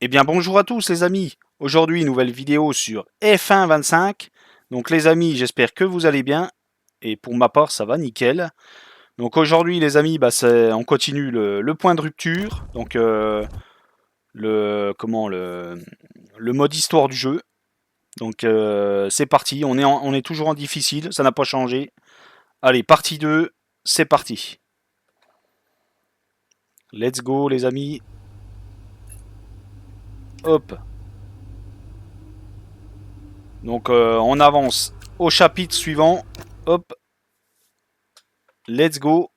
Eh bien bonjour à tous les amis, aujourd'hui nouvelle vidéo sur F1 25. Donc les amis, j'espère que vous allez bien, et pour ma part ça va nickel. Donc aujourd'hui les amis, on continue le point de rupture, donc le mode histoire du jeu. Donc c'est parti, on est toujours en difficile, ça n'a pas changé. Allez, partie 2, c'est parti. Let's go les amis. Hop. Donc on avance au chapitre suivant. Hop. Let's go.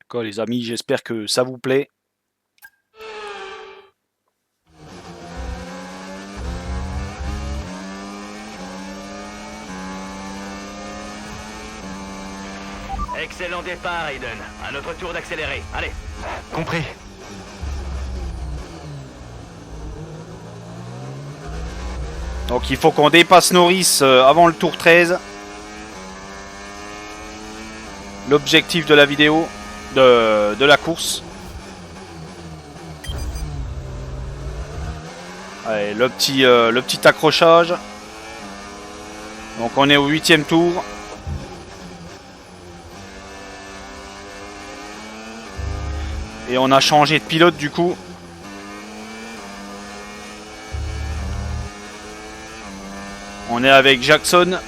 D'accord les amis, j'espère que ça vous plaît. Excellent départ, Aiden. À notre tour d'accélérer. Allez. Compris. Donc il faut qu'on dépasse Norris avant le tour 13. L'objectif de la vidéo, de la course. Allez, le petit accrochage. Donc on est au 8e tour. Et on a changé de pilote du coup. On est avec Jackson.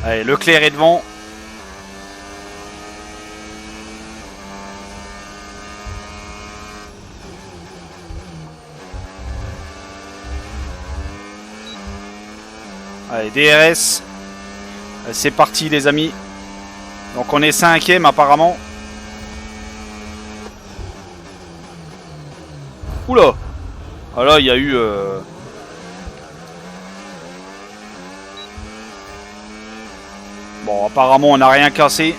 Allez, Leclerc est devant. Allez, DRS. C'est parti les amis. Donc on est 5e apparemment. Oula. Ah là il y a eu... Bon apparemment on n'a rien cassé.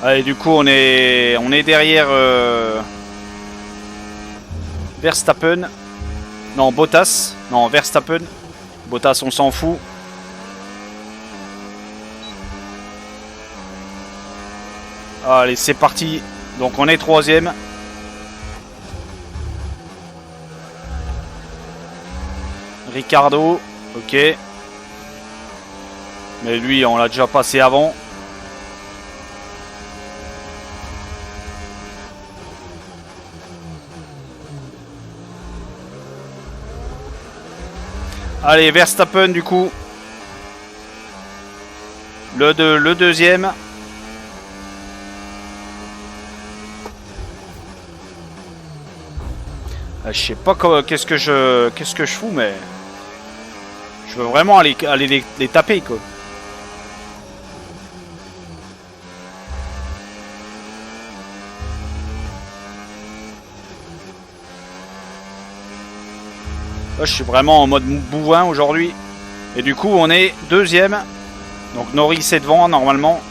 Allez, du coup, on est derrière Verstappen. Non, Bottas. Non, Verstappen. Bottas, on s'en fout. Allez, c'est parti. Donc, on est 3e. Ricardo. Ok. Mais lui, on l'a déjà passé avant. Allez, Verstappen du coup. Le deuxième. Je sais pas qu'est-ce que je fous, mais je veux vraiment aller les taper quoi. Là, je suis vraiment en mode bouin aujourd'hui. Et du coup, on est 2e. Donc Norris est devant normalement.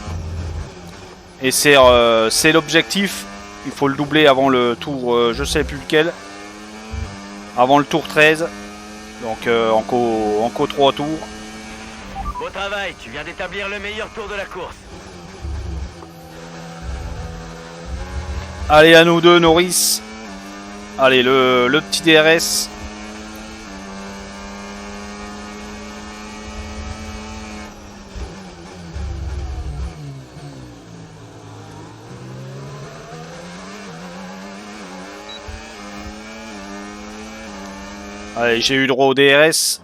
Et c'est l'objectif. Il faut le doubler avant le tour, je sais plus lequel. Avant le tour 13. Donc en co 3 tours. Beau travail, tu viens d'établir le meilleur tour de la course. Allez, à nous deux, Norris. Allez, le petit DRS. Allez, j'ai eu droit au DRS.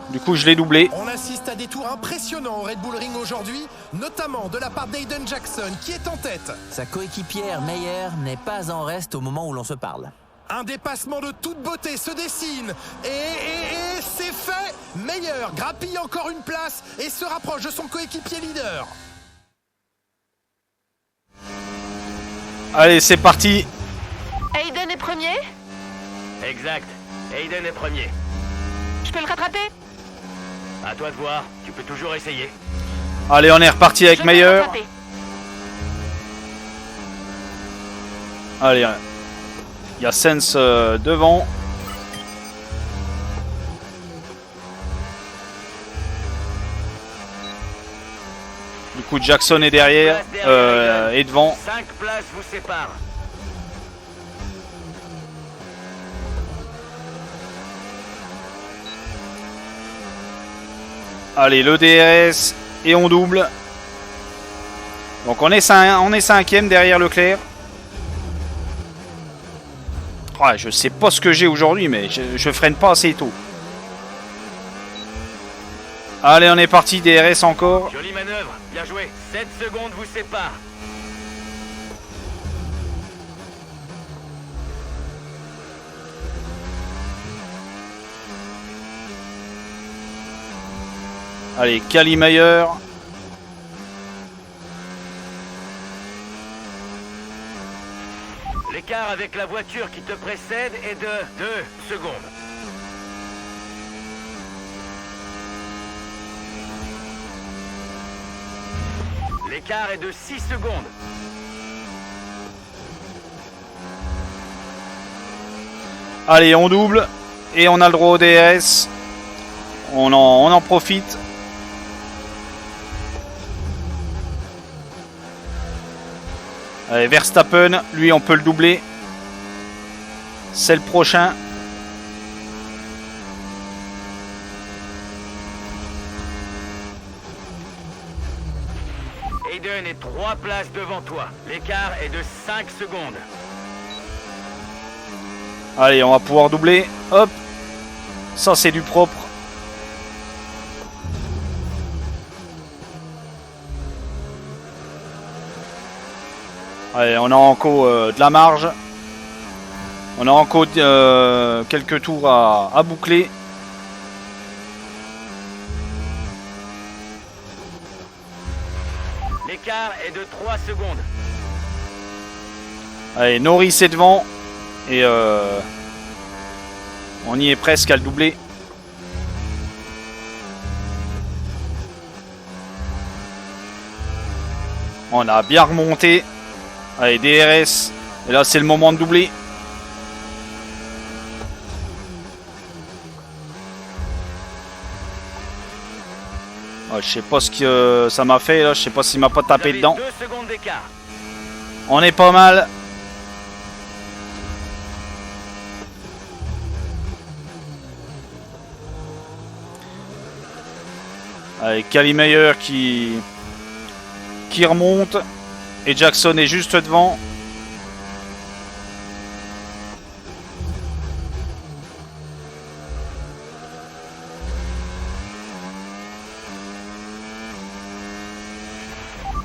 Du coup, je l'ai doublé. On assiste à des tours impressionnants au Red Bull Ring aujourd'hui, notamment de la part d'Aiden Jackson qui est en tête. Sa coéquipière Meyer n'est pas en reste au moment où l'on se parle. Un dépassement de toute beauté se dessine et c'est fait. Meyer grappille encore une place et se rapproche de son coéquipier leader. Allez, c'est parti. Hayden est premier? Exact. Hayden est premier. Je peux le rattraper? À toi de voir. Tu peux toujours essayer. Allez, on est reparti avec Je peux le Meyer. rattraper. Allez, il y a Sens devant. Du coup, Jackson est derrière, et devant. 5 places vous séparent. Allez, le DRS et on double. Donc on est cinquième derrière Leclerc. Ouais, je sais pas ce que j'ai aujourd'hui, mais je freine pas assez tôt. Allez, on est parti, DRS encore. Jolie manœuvre. Bien joué. 7 secondes vous séparent. Allez, Kalimayer. L'écart avec la voiture qui te précède est de 2 secondes. L'écart est de 6 secondes. Allez, on double. Et on a le droit au DRS. On en profite. Allez, Verstappen, lui on peut le doubler. C'est le prochain. Hayden est 3 places devant toi. L'écart est de 5 secondes. Allez, on va pouvoir doubler. Hop. Ça c'est du propre. Allez, on a encore de la marge. On a encore quelques tours à boucler. L'écart est de 3 secondes. Allez, Norris est devant. Et on y est presque à le doubler. On a bien remonté. Allez, DRS. Et là, c'est le moment de doubler. Je sais pas ce que ça m'a fait là. Je sais pas s'il m'a pas tapé Vous avez dedans. 2 secondes d'écart. On est pas mal. Avec Kalimayer qui remonte. Et Jackson est juste devant.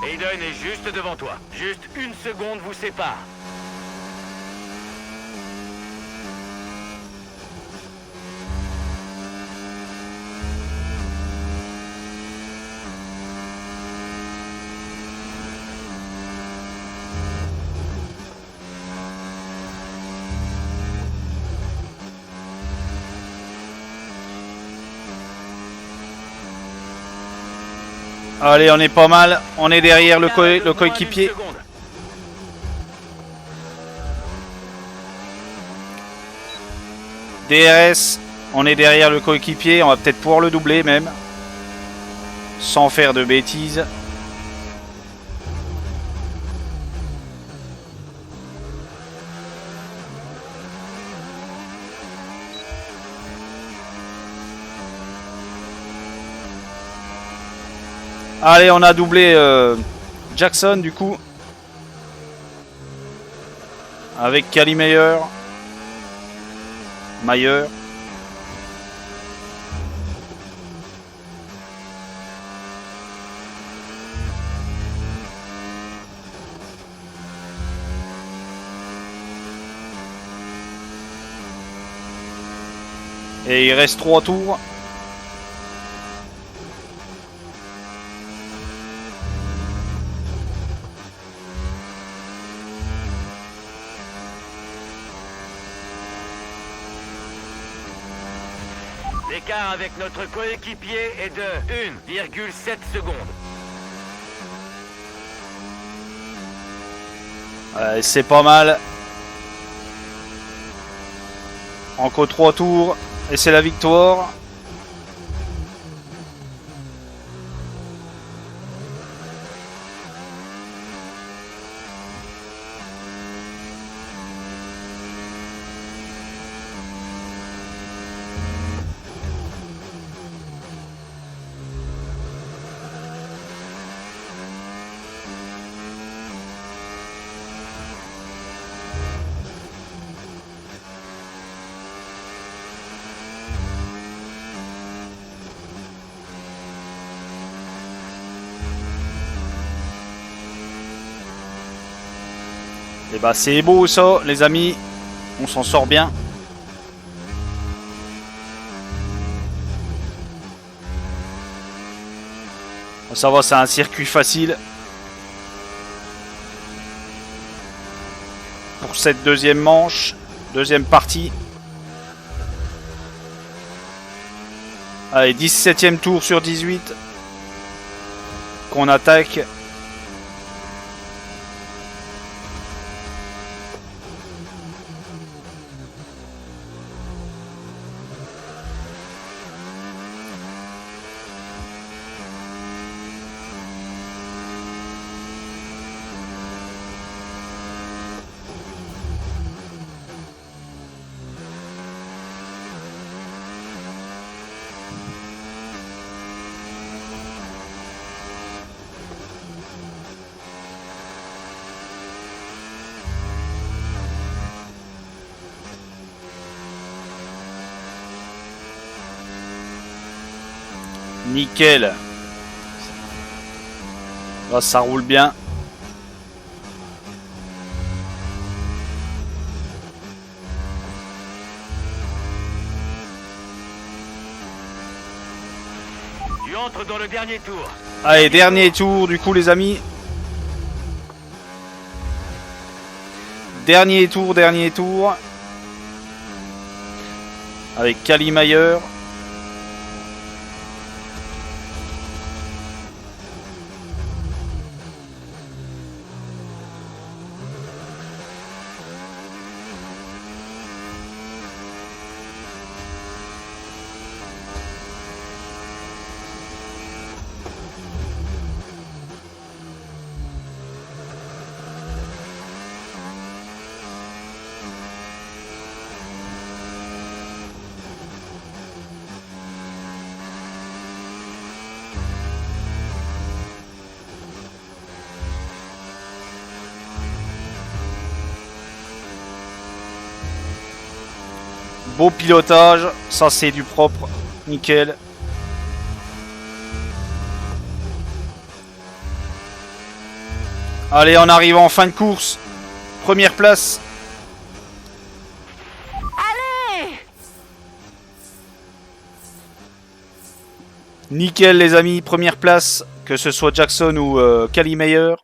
Hayden est juste devant toi. Juste 1 seconde vous sépare. Allez, on est pas mal. On est derrière le L'écart est de moins coéquipier. d'1 seconde. DRS. On est derrière le coéquipier. On va peut-être pouvoir le doubler même. Sans faire de bêtises. Allez, on a doublé Jackson du coup. Avec Kalimayer. Mayer. Et il reste 3 tours. L'écart avec notre coéquipier est de 1,7 secondes. C'est pas mal. Encore 3 tours et c'est la victoire. Et bah c'est beau ça les amis, on s'en sort bien. Ça va, c'est un circuit facile. Pour cette deuxième manche, deuxième partie. Allez, 17e tour sur 18. Qu'on attaque. Nickel. Là, ça roule bien. Tu entres dans le dernier tour. Allez, dernier tour du coup les amis. Dernier tour. Avec Kalimayer. Beau pilotage, ça c'est du propre, nickel. Allez, on arrive en fin de course. Première place. Allez! Nickel les amis, première place, que ce soit Jackson ou Kalimayer.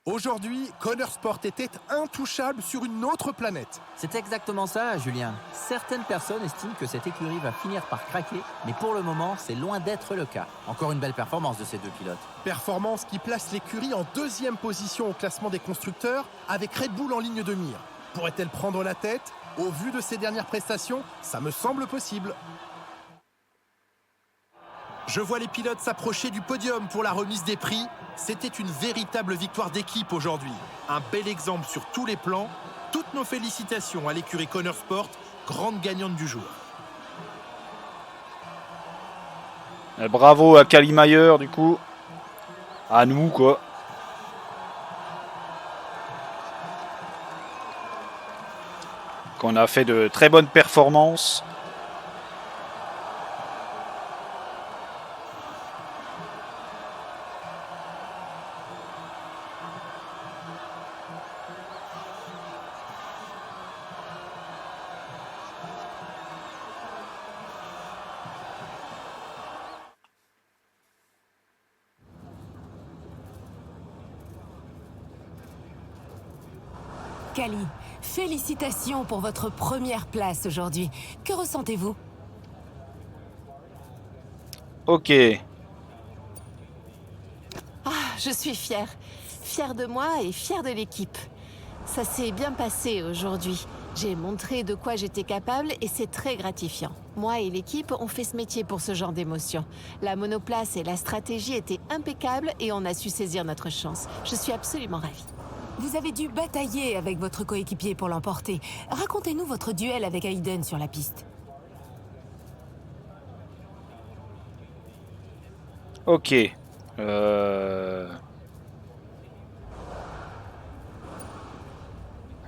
Aujourd'hui, Connor Sport était intouchable sur une autre planète. C'est exactement ça, Julien. Certaines personnes estiment que cette écurie va finir par craquer, mais pour le moment, c'est loin d'être le cas. Encore une belle performance de ces deux pilotes. Performance qui place l'écurie en deuxième position au classement des constructeurs, avec Red Bull en ligne de mire. Pourrait-elle prendre la tête? Au vu de ses dernières prestations, ça me semble possible. Je vois les pilotes s'approcher du podium pour la remise des prix. C'était une véritable victoire d'équipe aujourd'hui. Un bel exemple sur tous les plans. Toutes nos félicitations à l'écurie Connor Sport, grande gagnante du jour. Bravo à Kalimayer du coup. À nous quoi. Qu'on a fait de très bonnes performances. Kali, félicitations pour votre première place aujourd'hui. Que ressentez-vous? Ok. Je suis fière. Fière de moi et fière de l'équipe. Ça s'est bien passé aujourd'hui. J'ai montré de quoi j'étais capable et c'est très gratifiant. Moi et l'équipe, on fait ce métier pour ce genre d'émotion. La monoplace et la stratégie étaient impeccables et on a su saisir notre chance. Je suis absolument ravie. Vous avez dû batailler avec votre coéquipier pour l'emporter. Racontez-nous votre duel avec Hayden sur la piste. Ok.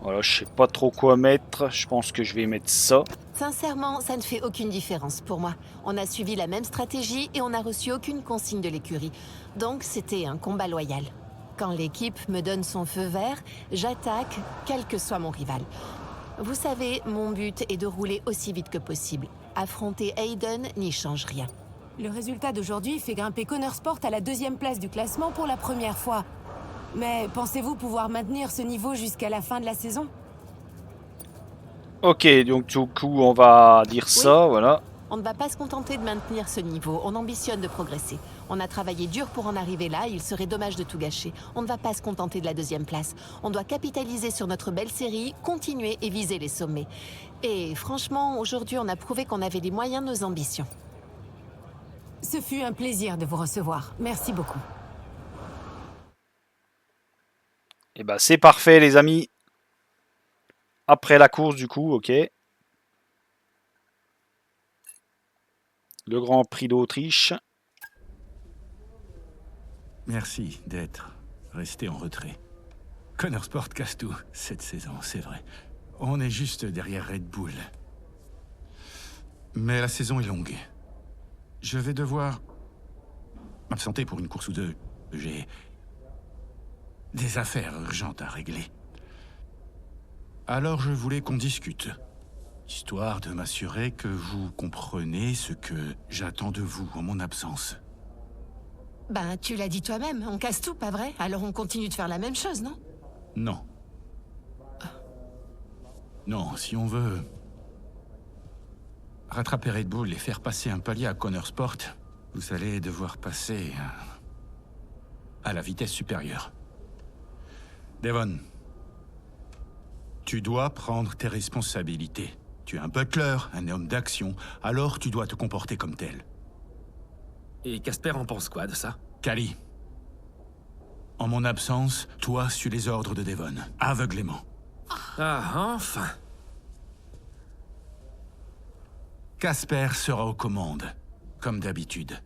Voilà, je sais pas trop quoi mettre. Je pense que je vais mettre ça. Sincèrement, ça ne fait aucune différence pour moi. On a suivi la même stratégie et on n'a reçu aucune consigne de l'écurie. Donc c'était un combat loyal. Quand l'équipe me donne son feu vert, j'attaque, quel que soit mon rival. Vous savez, mon but est de rouler aussi vite que possible. Affronter Hayden n'y change rien. Le résultat d'aujourd'hui fait grimper Connor Sport à la 2e place du classement pour la première fois. Mais pensez-vous pouvoir maintenir ce niveau jusqu'à la fin de la saison? Ok, donc du coup, on va dire ça, voilà. On ne va pas se contenter de maintenir ce niveau, on ambitionne de progresser. On a travaillé dur pour en arriver là, il serait dommage de tout gâcher. On ne va pas se contenter de la 2e place. On doit capitaliser sur notre belle série, continuer et viser les sommets. Et franchement, aujourd'hui, on a prouvé qu'on avait les moyens de nos ambitions. Ce fut un plaisir de vous recevoir. Merci beaucoup. Et bah c'est parfait les amis. Après la course du coup, ok. Le Grand Prix d'Autriche. Merci d'être resté en retrait. Connor Sport casse tout cette saison, c'est vrai. On est juste derrière Red Bull. Mais la saison est longue. Je vais devoir m'absenter pour une course ou deux. J'ai des affaires urgentes à régler. Alors je voulais qu'on discute, histoire de m'assurer que vous comprenez ce que j'attends de vous en mon absence. Ben, tu l'as dit toi-même, on casse tout, pas vrai? Alors on continue de faire la même chose, non? Non. Non, si on veut rattraper Red Bull et faire passer un palier à Connor Sport, vous allez devoir passer à la vitesse supérieure. Devon, tu dois prendre tes responsabilités. Tu es un butler, un homme d'action, alors tu dois te comporter comme tel. Et Casper en pense quoi de ça? Cali, en mon absence, toi suis les ordres de Devon, aveuglément. Ah, enfin! Casper sera aux commandes, comme d'habitude.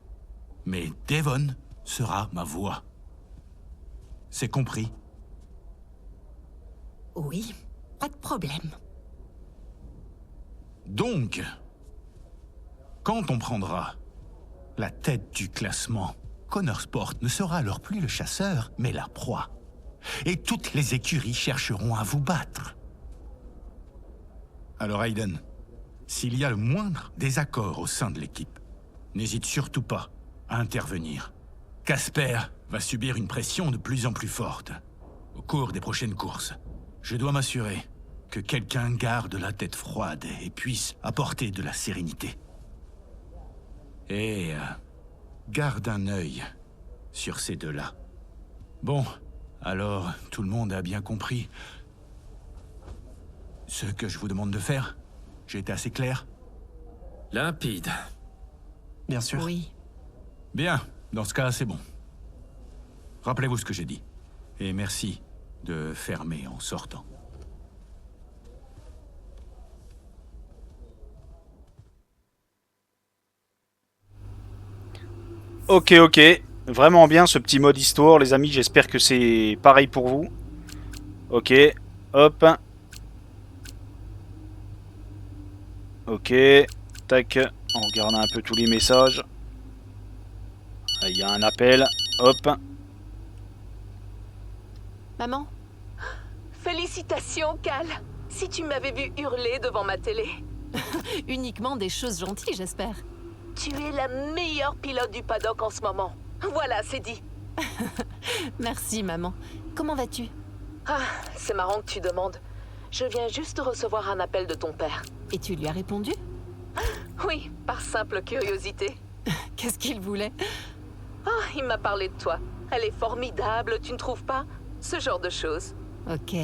Mais Devon sera ma voix. C'est compris? Oui, pas de problème. Donc, quand on prendra la tête du classement, Connor Sport ne sera alors plus le chasseur, mais la proie. Et toutes les écuries chercheront à vous battre. Alors Hayden, s'il y a le moindre désaccord au sein de l'équipe, n'hésite surtout pas à intervenir. Casper va subir une pression de plus en plus forte au cours des prochaines courses. Je dois m'assurer que quelqu'un garde la tête froide et puisse apporter de la sérénité. Et garde un œil sur ces deux-là. Bon, alors tout le monde a bien compris ce que je vous demande de faire? J'ai été assez clair? Limpide. Bien sûr. Oui. Bien, dans ce cas, c'est bon. Rappelez-vous ce que j'ai dit. Et merci de fermer en sortant. Ok, ok. Vraiment bien ce petit mode histoire, les amis. J'espère que c'est pareil pour vous. Ok. Hop. Ok. Tac. On regarde un peu tous les messages. Il y a un appel. Hop. Maman? Félicitations, Cal. Si tu m'avais vu hurler devant ma télé. Uniquement des choses gentilles, j'espère. Tu es la meilleure pilote du paddock en ce moment. Voilà, c'est dit. Merci, maman. Comment vas-tu? Ah, c'est marrant que tu demandes. Je viens juste de recevoir un appel de ton père. Et tu lui as répondu? Oui, par simple curiosité. Qu'est-ce qu'il voulait? Ah, il m'a parlé de toi. Elle est formidable, tu ne trouves pas? Ce genre de choses. Ok.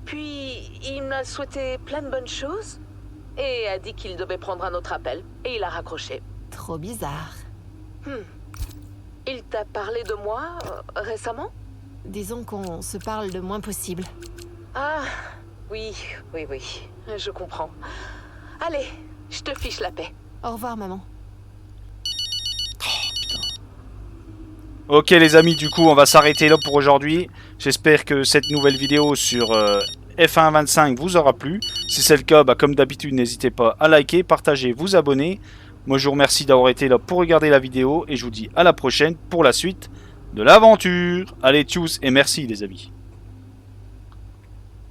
Puis, il m'a souhaité plein de bonnes choses et a dit qu'il devait prendre un autre appel. Et il a raccroché. Trop bizarre. Il t'a parlé de moi récemment? Disons qu'on se parle le moins possible. Ah, oui. Je comprends. Allez, je te fiche la paix. Au revoir, maman. Ok les amis, du coup on va s'arrêter là pour aujourd'hui. J'espère que cette nouvelle vidéo sur F1 25 vous aura plu. Si c'est le cas, bah, comme d'habitude, n'hésitez pas à liker, partager, vous abonner. Moi je vous remercie d'avoir été là pour regarder la vidéo et je vous dis à la prochaine pour la suite de l'aventure. Allez, tchuss et merci les amis.